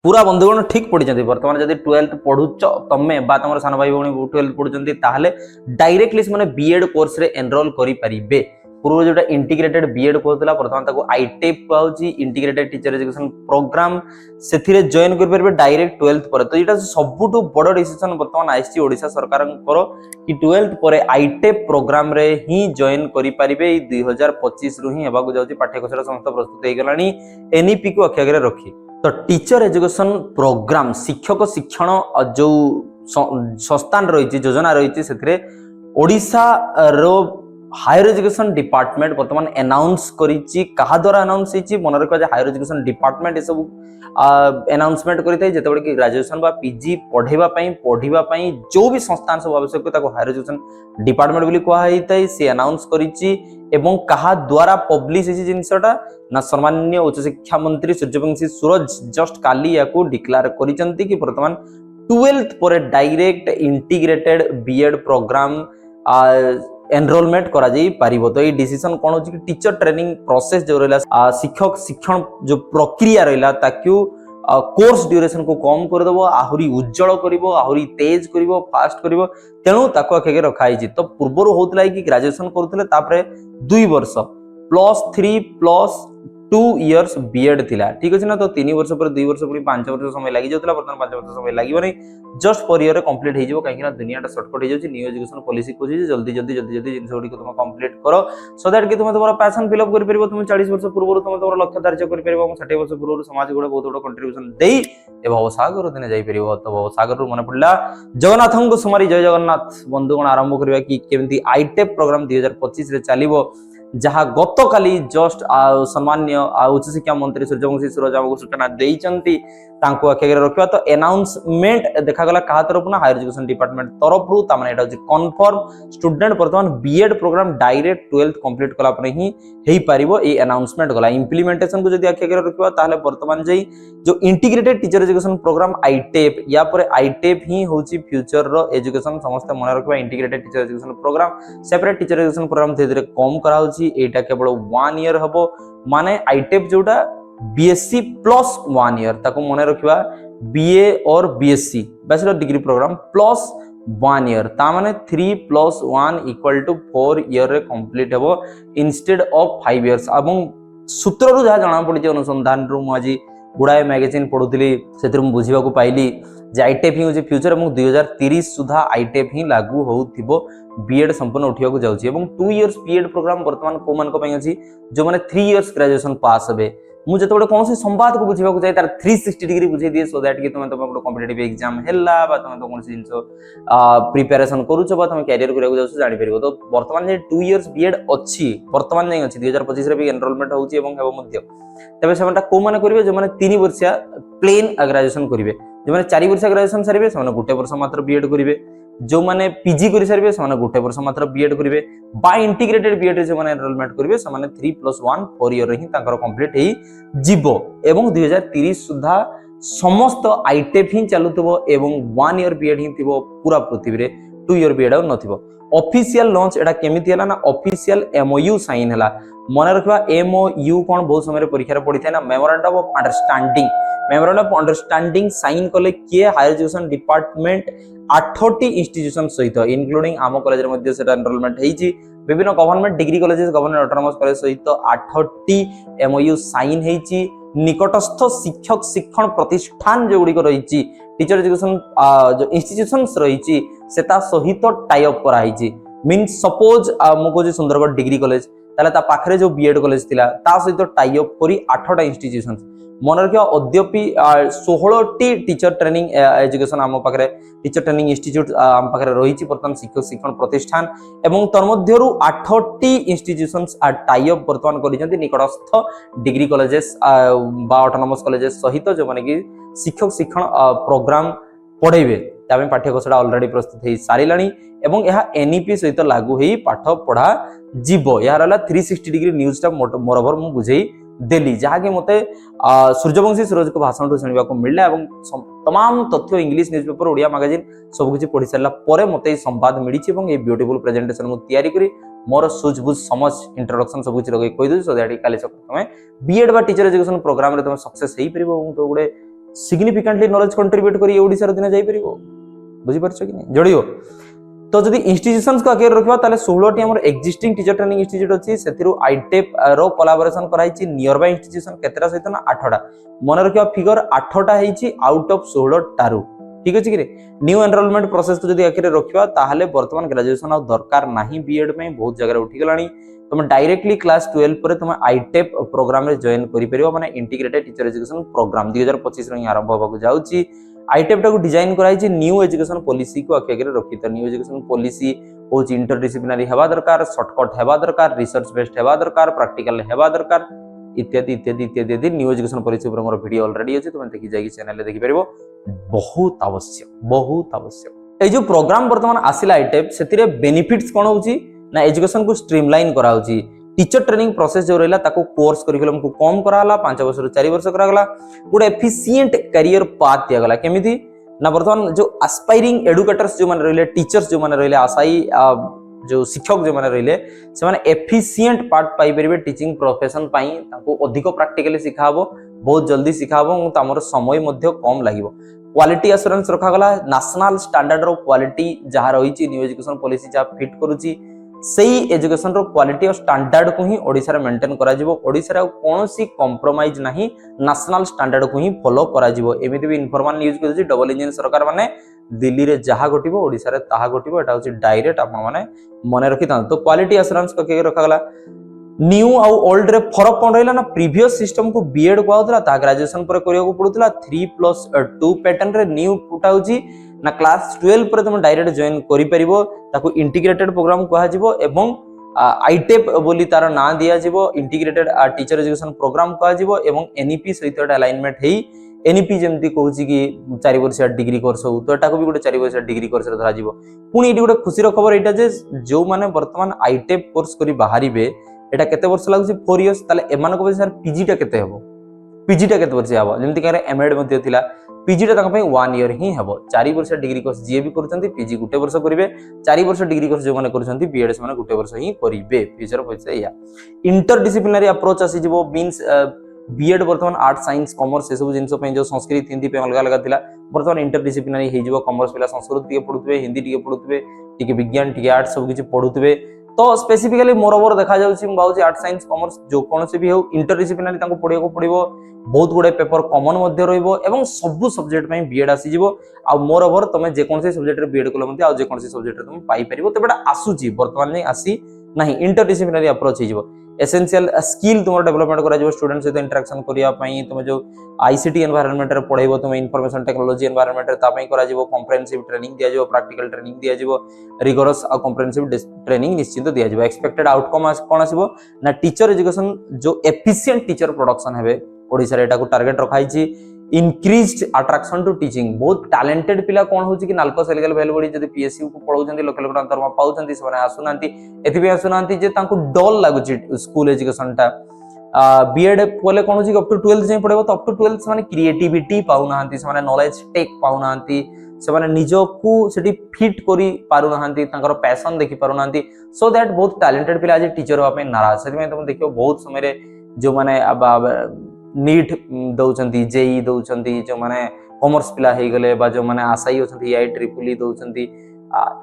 पूरा बंधुगण ठीक पढ़ी बर्तमान जब 12th पढ़ुच तमें बा तुम सान भाई भौणी 12th पढ़ुंट डायरेक्टली से बीएड कोर्स रे एनरोल करें। पूर्व जो इंटीग्रेटेड बीएड कोर्स बर्तमान आईटेप कहूँ इंटीग्रेटेड टीचर एजुकेशन प्रोग्राम से जॉइन करेंगे डायरेक्ट 12th पर। तो यहाँ सबुठ बड़ डिसीजन बर्तमान आई ओडिशा सरकार कि 12th पर आईटेप प्रोग्राम रे ही जॉइन करेंगे। 2025 रु ही होगा जाऊँगी पाठ्यक्रम समस्त प्रस्तुत हो गला एनईपी को अखि आगे रखी। तो टीचर एजुकेशन प्रोग्राम शिक्षक शिक्षण जो संस्थान रही योजना रही से ओडिशा रो हायर एजुकेशन डिपार्टमेंट बर्तमान अनाउंस करिछि। कहा द्वारा अनाउंस होइछि मन रखा हायर एजुकेशन डिपार्टमेंट ए सब अनाउंसमेंट करिथाय जेतेबेले कि ग्रेजुएशन बा पीजी पढ़िबा पई जो भी संस्थान सब आवश्यक ताको हायर एजुकेशन डिपार्टमेंट बोली कहा होइथाय से अनाउंस करिछि। एवं कहा द्वारा पब्लिश होइछि जिनसटा ना सम्माननीय उच्च शिक्षा मंत्री सूर्यवंशी सूरज जस्ट काली याकू डिक्लेयर करिसंती कि वर्तमान 12th पर direct integrated BEd program enrollment करा जाई पारिबो। तो ये डिसीजन कौन हो कि टीचर ट्रेनिंग प्रोसेस जो रहा शिक्षक शिक्षण जो प्रक्रिया रहा ताकू कोर्स ड्यूरेशन को कम करदेव आहरी उज्जवल करिवो आहरी तेज करिवो फास्ट करिवो तेणु ताको आखे रखाई। तो पूर्वर होता कि ग्रेजुएशन करुले 2 वर्ष +3+2 इयर्स बीएड थिला ठीक अछि ना। तो 3 वर्ष पर 2 वर्ष पुनी 5 वर्ष समय लागि जाउतला वर्तमान 5 वर्ष समय लागिबो नै जस्ट 4 इयर कंप्लीट हो जाइबो काहे कि दुनियाटा शॉर्टकट हो जाउछि। न्यू एजुकेशन पॉलिसी को जल्दी जिनस गुडी को तुम कंप्लीट करो सो दैट कि तुम तुम पैशन फिल अप कर परिबो। तुम 40 वर्ष पूर्व तुम तुम लक्ष्य धार्य कर परिबो 60 वर्ष पूर्व समाज गुडा बहुत बड़ कंट्रीब्यूशन देई ए भवसागर दिन जाई परिबो। तो भवसागर मन पड़ला जगन्नाथन को सुमारी जय जगन्नाथ बंधुगण आरंभ करबा कि केमती आईटेप प्रोग्राम 2025 रे चलिबो जहाँ गत काली जस्ट सम्मान्य उच्च शिक्षा मंत्री सूर्यवंशी सूरज आमको सूचना देइचंती तांको आखे रखा। तो अनाउंसमेंट देखागला कहा तरफ ना हायर एजुकेशन डिपार्टमेंट तरफ रु तामाने एटा कन्फर्म स्टूडेंट वर्तमान BEd program direct 12th complete कला पर ही हेई पारिबो। ए अनाउंसमेंट गला इंप्लीमेंटेशन को जदी आखे रखा ताले वर्तमान जई जो इंटीग्रेटेड टीचर एजुकेशन प्रोग्राम आईटेप या पर आईटेप ही होची फ्यूचर रो एजुकेशन समस्त मन रखबा। Integrated teacher education program separate teacher education program धीरे धीरे कम करा एटा केवल 1 ईयर हबो माने आईटेप जोटा बीएससी +1 ईयर ताको मन रखिबा बीए और BSc bachelor degree program +1 year ता माने 3+1 = 4 ईयर रे कंप्लीट हबो इंस्टेड ऑफ 5 इयर्स। एवं सूत्र रु जहा जाना पड़ी अनुसंधान रु मु आज गुड़ाए मैगजीन पढ़ुली से बुझा पाइली जे आईटेप ही होची फ्यूचर और 2030 सुधा आईटेप ही लागू होउथिबो बीएड संपूर्ण उठिया जाउची। 2 इयर्स बीएड प्रोग्राम वर्तमान को मान को पई अछि जो माने 3 इयर्स ग्रेजुएशन पास हेबे मु जतबे कौन संवाद को बुझा चाहे तार 360 डिग्री बुझे दिए सो दैट कि तुम गोटे कॉम्पिटिटिव एग्जाम हेला बा तुम तो कौन जिंस प्रिपरेशन करूछ बा तुम कैरियर करिया जाउछ जानि परिबो। तो वर्तमान जे 2 इयर्स बीएड अछि वर्तमान नै अछि 2025 रे भी एनरोलमेंट होउची एवं हेबो मध्य तबे सेमटा को माने करिवे जो माने 3 वर्षिया प्लेन ग्रेजुएशन करिवे जो माने 4 वर्षिया ग्रेजुएशन सरिवे से गोटे वर्ष मात्र बीएड करिवे जो माने पीजी करि सारिबे से गोटे वर्ष मात्र बीएड करिवे बा इंटीग्रेटेड बीएड जो माने एनरोलमेंट करिवे से 3+1 4 इयर ही तांकर कंप्लीट हेई जिवो। एवं 2030 सुधा समस्त आईटेप ही चलुथबो एवं 1 इयर बीएड ही थिबो पूरा पृथ्वी रे 2 इयर बीएड नथिबो। ऑफिशियल लॉन्च एटा केमिति हला ना ऑफिशियल एमओयू साइन हला मन रखबा। एमओयू कोन बहुत समय रे परीक्षा रे पड़ी थाए ना memorandum of understanding. Memorandum of understanding sign कले किए हायर एजुकेशन डिपार्टमेंट 8टी इंस्टीट्यूशन सहित इंक्लूडिंग आम कॉलेज रे मध्ये सेटा एनरोलमेंट हेइची विभिन्न government degree colleges government autonomous college सहित 8टी एमओयू साइन हेइची। निकटस्थ शिक्षक शिक्षण प्रतिष्ठान जो गुडी को रहिची टीचर एजुकेशन जो इंस्टीट्यूशंस रहिची सेता सहित टाई अप करा हेइची। मींस सपोज मुको जे सुंदरगढ़ डिग्री कॉलेज ताले ता पाखरे जो बीएड कॉलेज थिला ता सहित टाई अप करी 8टा इंस्टीट्यूशंस मन रखिया अद्यपि 16टी टीचर ट्रेनिंग एजुकेशन आम पाखरे टीचर ट्रेनिंग इंस्टीट्यूट आम पाखरे रहिची वर्तमान शिक्षक शिक्षण प्रतिष्ठान एवं तन्मध्यरु 8टी इंस्टीट्यूशंस टाई अप वर्तमान करिसेंती निकटस्थ डिग्री कॉलेजेस बा ऑटोनोमस कॉलेजेस सहित जो माने कि शिक्षक शिक्षण प्रोग्राम पढेबे तामे पाठ्यक्रम ऑलरेडी प्रस्तुत हे सारिलानी एवं यह एनईपी सहित लागू हेई पाठ पढ़ा जीवो। यार 360 डिग्री न्यूज टा मोरभर मु बुझेई देली जहाँ कि मते सूर्यवंशी सूरज को भाषण शुणा को मिलला एवं तमाम तथ्य इंग्लिश न्यूज़पेपर ओडिया मैगजीन सब किछि पढ़ी सारा परे मते संवाद मिली एवं ए ब्यूटीफुल प्रेजेंटेशन मु तैयारी करी मोर सुझबुझ समझ इंट्रोडक्शन सब किछि लगे कहि दउ सो दैट काली सब तमे बीएड बा टीचर एजुकेशन प्रोग्राम रे तमे सक्सेस हेई परिबो तो गुडे सिग्निफिकेंटली नॉलेज कंट्रीब्यूट करी ओडिसा रो दिन जाई परिबो बुझी परछ कि नहीं जोड़ियो तो जदि इंस्टीट्यूशंस को आगे रखबा ताले 16 टी हमर एग्जिस्टिंग टीचर ट्रेनिंग इंस्टीट्यूट अछि सेथिरु आईटेप रो कोलैबोरेशन कराइछि नियर बाय इंस्टीट्यूशन केतरा सहित ना 8टा मन रखिबा फिगर 8टा हेछि आउट ऑफ 16 टारू ठीक अछि कि न्यू एनरोलमेंट प्रोसेस को जदि आखिर रखिबा ताहले वर्तमान ग्रेजुएशन आ दरकार नाही बीएड में बहुत जगह उठी गलानी तुम डायरेक्टली क्लास 12 पर तुम आईटेप प्रोग्राम रे जॉइन करि परिबो माने इंटीग्रेटेड टीचर एजुकेशन प्रोग्राम 2025 रे आरंभ होबाकू जाउछि आईटेप टाको डिजाइन कराइछि न्यू एजुकेशन पॉलिसी को आखि आगे रखि त न्यू एजुकेशन पॉलिसी होछि इंटरडिसिप्लिनरी हेबा दरकार शॉर्टकट हेबा दरकार रिसर्च बेस्ड हेबा दरकार प्रैक्टिकल हेबा दरकार इत्यादि इत्यादि इत्यादि न्यू एजुकेशन पॉलिसी पर मोर वीडियो ऑलरेडी अछि तुम देखि जाई चैनल रे देखि परिबो बहुत आवश्यक ए जो प्रोग्राम वर्तमान आसिला आईटेप सेतिरे बेनिफिट्स कोन होछि ना एजुकेशन को स्ट्रीमलाइन करा होछि टीचर ट्रेनिंग प्रोसेस जो रहला ताको कोर्स करिकुलम को कम कराला 5 वर्ष रो 4 वर्ष करागला गुड एफिशिएंट करियर पाथ दिया गला केमिति ना वर्तमान जो एस्पायरिंग एडुकेटर्स जो माने रहले टीचर्स जो माने रहले आशाई जो शिक्षक जो माने रहले से माने एफिशिएंट पार्ट पाई परिबे टीचिंग प्रोफेशन पाई ताको अधिक प्रैक्टिकली सिखाबो बहुत जल्दी सिखाबो और तमर समय मध्ये कम लागिबो क्वालिटी एश्योरेंस रखा गला नेशनल स्टैंडर्ड रो क्वालिटी जहा रहिछि न्यू एजुकेशन पॉलिसी जा फिट करूछि सेही एजुकेशन रो क्वालिटी और स्टैंडर्ड को ही ओडिसा रे मेंटेन करा जिवो ओडिसा रे कोनोसी कॉम्प्रोमाइज नाही नेशनल स्टैंडर्ड को ही फॉलो करा जिवो एमिति भी इन्फॉर्मल न्यूज को डबल इंजन सरकार माने दिल्ली रे जहा घटिबो ओडिसा रे ताहा घटिबो एटा होछि डायरेक्ट आपन माने मने रखि था तो क्वालिटी एश्योरेंस को के रखा गला न्यू आउ ओल्ड रे फरक कोन रहला ना प्रीवियस सिस्टम को बीएड को आउतला ता ग्रेजुएशन पर करियो को पडुतला 3+2 पैटर्न रे न्यू पुटा होछि ना क्लास 12 पर तुम डायरेक्ट जॉइन करि परिबो ताको इंटीग्रेटेड प्रोग्राम कहा जिवो एवं आईटेप बोली तार ना दिया जिवो इंटीग्रेटेड टीचर एजुकेशन प्रोग्राम कहा जिवो एवं एनईपी सहित अलाइनमेंट हेई एनईपी जेमती कहूछि कि 4 वर्षिया डिग्री कोर्स हो तो एटाको भी गोटे 4 वर्षिया डिग्री कोर्स रे धरा जिवो पुनी एटी गोटे खुशी रो खबर एटा जे जो माने वर्तमान आईटेप कोर्स करी बाहरिबे एटा केते वर्ष लागुछि 4 इयर्स ताले एमान को सर पीजी टा केते हेबो पीजी टा केते वर्ष हेबो जेमती करे एमएड मध्ये थिला पीजी टा तंग पई 1 इयर ही हेबो 4 वर्ष डिग्री कोर्स जे भी करछंती पीजी गुटे वर्ष करिवे 4 वर्ष डिग्री कोर्स जो माने करछंती बीएड से माने गुटे वर्ष ही करिवे फ्यूचर पैसा या इंटरडिसिप्लिनरी अप्रोच आसी जिवो मींस बीएड वर्तमान आर्ट साइंस कॉमर्स से सब जिंस पे जो संस्कृत हिंदी पे अलग अलग थिला वर्तमान इंटरडिसिप्लिनरी हे जिवो कॉमर्स पिला संस्कृत टिके पढुतबे हिंदी टिके पढुतबे टिके विज्ञान टिके आर्ट सब किछि पढुतबे तो स्पेसिफिकली मोर ओवर देखा जाउछि बाउछि आर्ट साइंस कॉमर्स जो कोन से भी हो इंटरडिसिप्लिनरी ताको पढियो को पडिबो बहुत गुडे पेपर कॉमन मध्ये रहइबो एवं सब सब्जेक्ट में बीएड आसी जिवो आ मोर ओवर तमे जे कोन से सब्जेक्ट रे बीएड कोला मध्ये आ जे कोन से सब्जेक्ट रे तुम पाई परिबो तबेटा आसुची वर्तमान नै आसी नाही इंटरडिसिप्लिनरी अप्रोच हे जिवो एसेंशियल स्किल तुम डेवलपमेंट करा जिवो स्टूडेंट से इंटरेक्शन करिया पई तुम जो आईसीटी एनवायरनमेंट रे पढाइबो तुम इंफॉर्मेशन टेक्नोलॉजी एनवायरनमेंट रे ता पई करा जिवो कॉम्प्रिहेंसिव ट्रेनिंग दिया जिवो प्रैक्टिकल ट्रेनिंग दिया जिवो रिगोरस आ कॉम्प्रिहेंसिव ट्रेनिंग निश्चित दिया जिवो एक्सपेक्टेड आउटकम कोन आसीबो ना टीचर एजुकेशन जो एफिशिएंट टीचर प्रोडक्शन हेबे ओडिसा रे एटा को टारगेट रखाइछि इंक्रीज्ड अट्रैक्शन टू टीचिंग बहुत टैलेंटेड पिला कोन होछि कि नालको सेलिकल वैल्यू बडी जदी पीएसयू को पढौछंती लोकल लोक दरमा पाउछंती से माने आसुनांती एथिबे आसुनांती जे तांको डल लागुछि स्कूल एजुकेशन टा बीएड कोले कोन होछि अप टू 12th जे पढेबो तो अप टू 12th माने क्रिएटिविटी पाउनांती से माने नॉलेज टेक पाउनांती से माने निजो को सेठी फिट करी पारुनांती तांकर पैशन देखि पारुनांती सो दैट बहुत टैलेंटेड पिला आज टीचर होआ पे नाराज सेमे तुम देखियो बहुत समय रे जो माने नीट दउचंती जेई दउचंती जो माने कॉमर्स पिला हे गले बा जो माने आशाई होचंती आई ट्रिपल दउचंती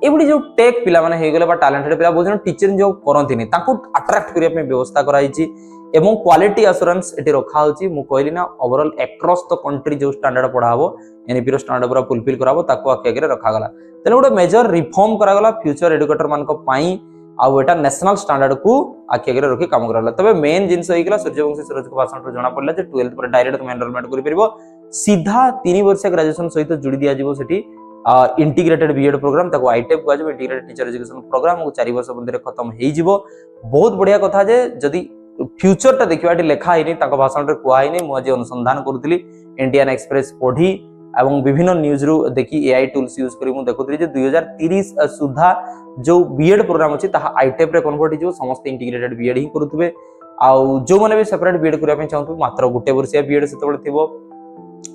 एबडी जो टेक पिला माने हे गले बा टैलेंटेड पिला बोजन टीचर जो करंतिनी ताको अट्रैक्ट करिया पे व्यवस्था कराइची एवं क्वालिटी एश्योरेंस एटी रखा होची मु कहली ना ओवरऑल अक्रॉस द कंट्री जो स्टैंडर्ड पढाबो एनईपी रो स्टैंडर्ड पूरा फुलफिल कराबो ताको आके आगे रखा गला तने गोटे मेजर रिफॉर्म करा गला फ्यूचर एजुकेटर मान को पाई आउ एटा नेशनल स्टैंडर्ड को आखि आगे रखी काम करला तबे मेन जिंस होई गेला सूर्यवंशी सूरज को भाषण जना पड़ला जे 12th पर डायरेक्ट तुम एनरोलमेंट करि परिबो सीधा 3 वर्ष ग्रेजुएशन सहित जुड़ी दिया जिवो सेठी इंटीग्रेटेड बीएड प्रोग्राम ताको आईटेप को आजो इंटीग्रेटेड टीचर एजुकेशन प्रोग्राम को 4 वर्ष बंदरे खत्म हेई जिवो बहुत बढ़िया कथा जे जदी फ्यूचर टा देखिबाटी लेखा हिनी ताको भाषण रे कुआ हिनी मु आज अनुसंधान करथली इंडियन एक्सप्रेस पढी एवं विभिन्न न्यूज रु देखि एआई टूल्स यूज करी मु देखुथली जे 2030 सुधा जो बीएड प्रोग्राम अछि ता आईटेप रे कन्वर्ट हिजो समस्त इंटीग्रेटेड बीएड ही करूथबे आउ जो माने भी सेपरेट बीएड करिया पे चाहथु मात्र गुटे वर्षिया बीएड सेतबे थिबो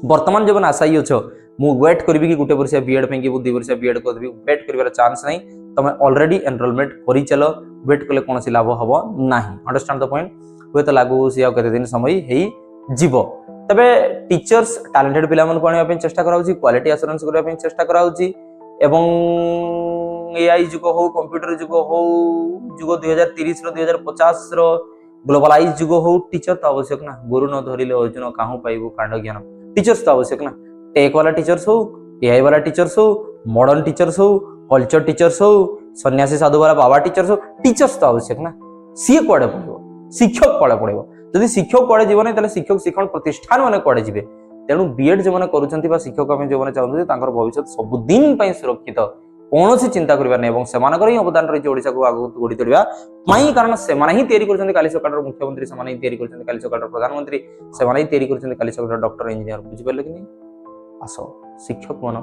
वर्तमान जबन आशाई अछो मु वेट करबी कि गुटे वर्षिया बीएड पे कि 2 वर्षिया बीएड करबी वेट करिवार चांस नै तमे ऑलरेडी एनरोलमेंट करि चलो वेट कले कोनसी लाभ हबो नाही अंडरस्टैंड द पॉइंट होय त लागू सिया कते दिन समय हेई जीवो तबे टीचर्स टैलेंटेड पिला मन को आनिया पे चेष्टा करा होची क्वालिटी एश्योरेंस करिया पे चेष्टा करा होची एवं एआई जुग हो कंप्यूटर जुग हो जुग 2030 रो 2050 रो ग्लोबलाइज जुग हो टीचर तो आवश्यक ना गुरु न धरिले अर्जुन काहू पाइबो कांड ज्ञान टीचर्स तो आवश्यक ना टेक वाला टीचर्स हो एआई वाला टीचर्स हो मॉडर्न टीचर्स हो कल्चर टीचर्स हो सन्यासी साधु वाला बाबा टीचर्स हो टीचर्स तो आवश्यक ना सी कुआडे पड़ो शिक्षक कुआडे पड़ो जदि शिक्षक कुआडे जीवन ताले शिक्षक शिक्षण प्रतिष्ठान माने कुआडे जीवे तेणु बीएड जो माने करूछंती बा शिक्षक में जो माने चाहते तांकर भविष्य सबुदिन पई सुरक्षित कौन चिंता करबा नै एवं सेमानकर ही अवदान रही ओडिसा को आगु गोडी तोड़िबा माई कारण सेमाने ही तयारी करछंती काली सकाळर मुख्यमंत्री सेमाने ही तयारी करछंती काली सकाळर प्रधानमंत्री सेमाने ही तयारी करछंती काली सकाळर डॉक्टर इंजीनियर बुझि परले कि नहीं आसो शिक्षक मन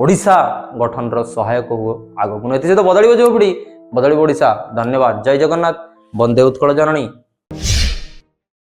ओडिसा गठन रो सहायक हो आगु एथि से तो बदलिबो जो पड़ी बदलिबो ओडिसा धन्यवाद जय जगन्नाथ वंदे उत्कल जननी।